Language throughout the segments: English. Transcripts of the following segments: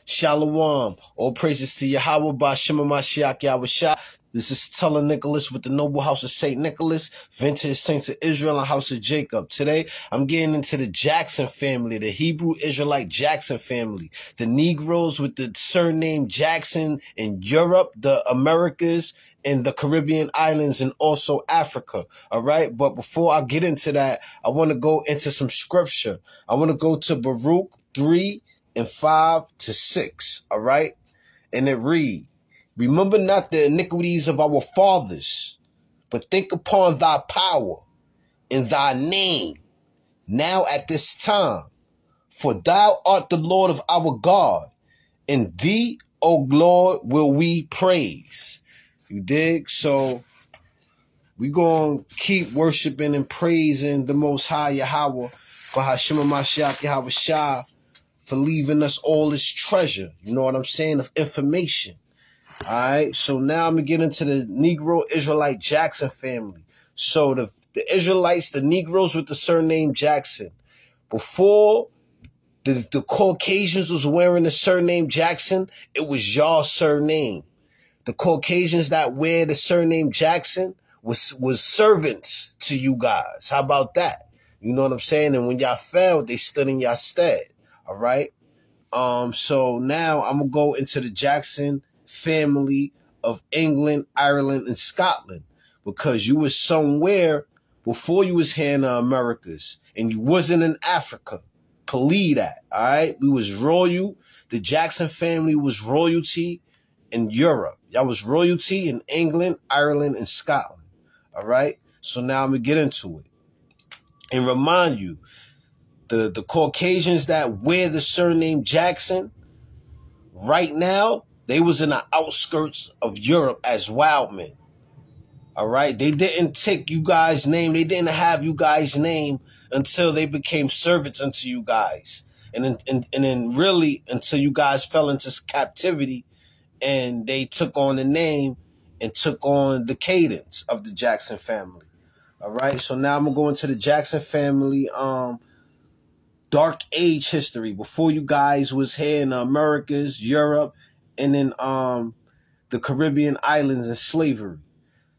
Shalom. All praises to Yahweh Ba'Shem Mashiach Yahushua. This is Teller Nicholas with the Noble House of St. Nicholas, Vintage Saints of Israel and House of Jacob. Today, I'm getting into the Jackson family, the Hebrew Israelite Jackson family, the Negroes with the surname Jackson in Europe, the Americas, and the Caribbean islands, and also Africa. All right. But before I get into that, I want to go into some scripture. I want to go to Baruch 3:5-6. All right. And it reads, remember not the iniquities of our fathers, but think upon thy power and thy name now at this time. For thou art the Lord of our God, and thee, O Lord, will we praise. You dig? So we going to keep worshiping and praising the Most High Yahweh for Hashem Mashiach Yahweh Shah, for leaving us all this treasure, you know what I'm saying, of information. All right, so now I'm going to get into the Negro Israelite Jackson family. So the Israelites, the Negroes with the surname Jackson, before the Caucasians was wearing the surname Jackson, it was y'all surname. The Caucasians that wear the surname Jackson was servants to you guys. How about that? You know what I'm saying? And when y'all failed, they stood in y'all stead. All right. So now I'm gonna go into the Jackson family of England, Ireland, and Scotland, because you was somewhere before you was here in the Americas, and you wasn't in Africa. Believe that. All right. We was royal. The Jackson family was royalty in Europe. Y'all was royalty in England, Ireland, and Scotland. All right. So now I'm gonna get into it and remind you, the Caucasians that wear the surname Jackson right now, they was in the outskirts of Europe as wild men. All right. They didn't take you guys' name. They didn't have you guys' name until they became servants unto you guys. And then really until you guys fell into captivity and they took on the name and took on the cadence of the Jackson family. All right. So now I'm going to go into the Jackson family dark age history before you guys was here in the Americas, Europe, and in the Caribbean islands and slavery.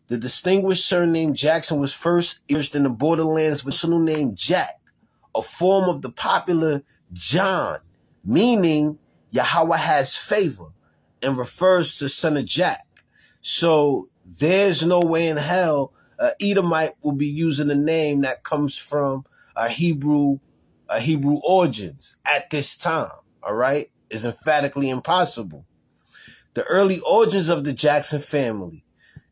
The distinguished surname Jackson was first used in the borderlands with the name Jack, a form of the popular John, meaning Yahweh has favor, and refers to son of Jack. So there's no way in hell an Edomite will be using a name that comes from a Hebrew origins at this time. All right, is emphatically impossible. The early origins of the Jackson family.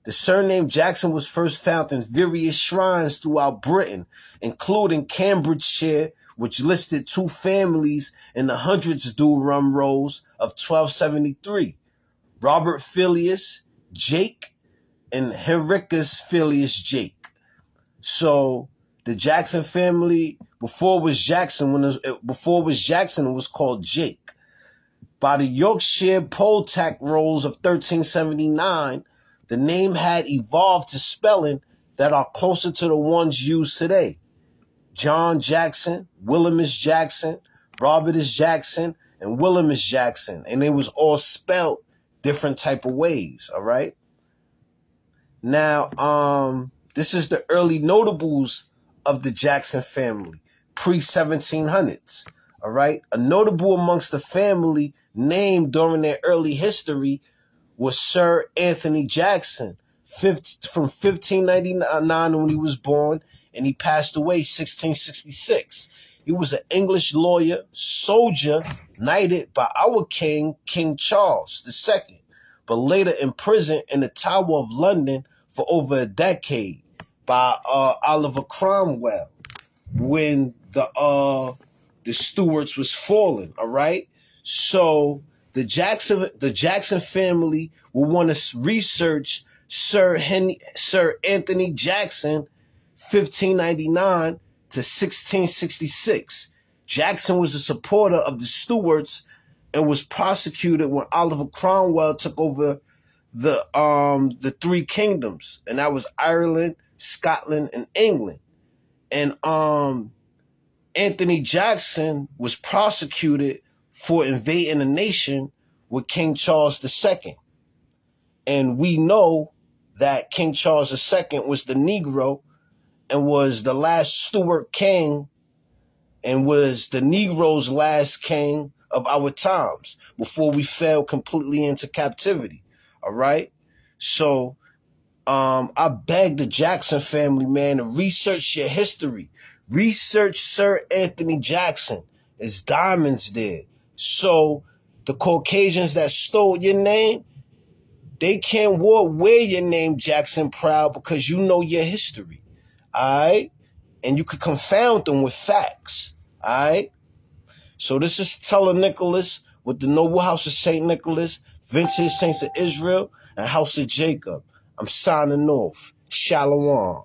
The surname Jackson was first found in various shrines throughout Britain, including Cambridgeshire, which listed two families in the hundreds Durham rolls of 1273. Robert Filius Jake and Henricus Filius Jake. So the Jackson family, before it was Jackson, it was called Jake. By the Yorkshire poll tax rolls of 1379, the name had evolved to spelling that are closer to the ones used today. John Jackson, Williamus Jackson, Robertus Jackson, and Williamus Jackson. And they was all spelled different type of ways, all right? Now, this is the early notables of the Jackson family, pre-1700s, all right? A notable amongst the family named during their early history was Sir Anthony Jackson, from 1599 when he was born, and he passed away 1666. He was an English lawyer, soldier, knighted by our king, King Charles II, but later imprisoned in the Tower of London for over a decade by Oliver Cromwell when the Stuarts was falling. All right, so the Jackson family will want to research Sir Anthony Jackson, 1599 to 1666. Jackson was a supporter of the Stuarts and was prosecuted when Oliver Cromwell took over the three kingdoms, and that was Ireland, Scotland, and England. And Anthony Jackson was prosecuted for invading a nation with King Charles II. And we know that King Charles II was the Negro and was the last Stuart king and was the Negro's last king of our times before we fell completely into captivity. All right. So I beg the Jackson family, man, to research your history. Research Sir Anthony Jackson. There's diamonds there. So the Caucasians that stole your name, they can't wear your name Jackson proud because you know your history. All right? And you could confound them with facts. All right? So this is Teller Nicholas with the Noble House of St. Nicholas, Vintage Saints of Israel, and House of Jacob. I'm signing off. Shalom.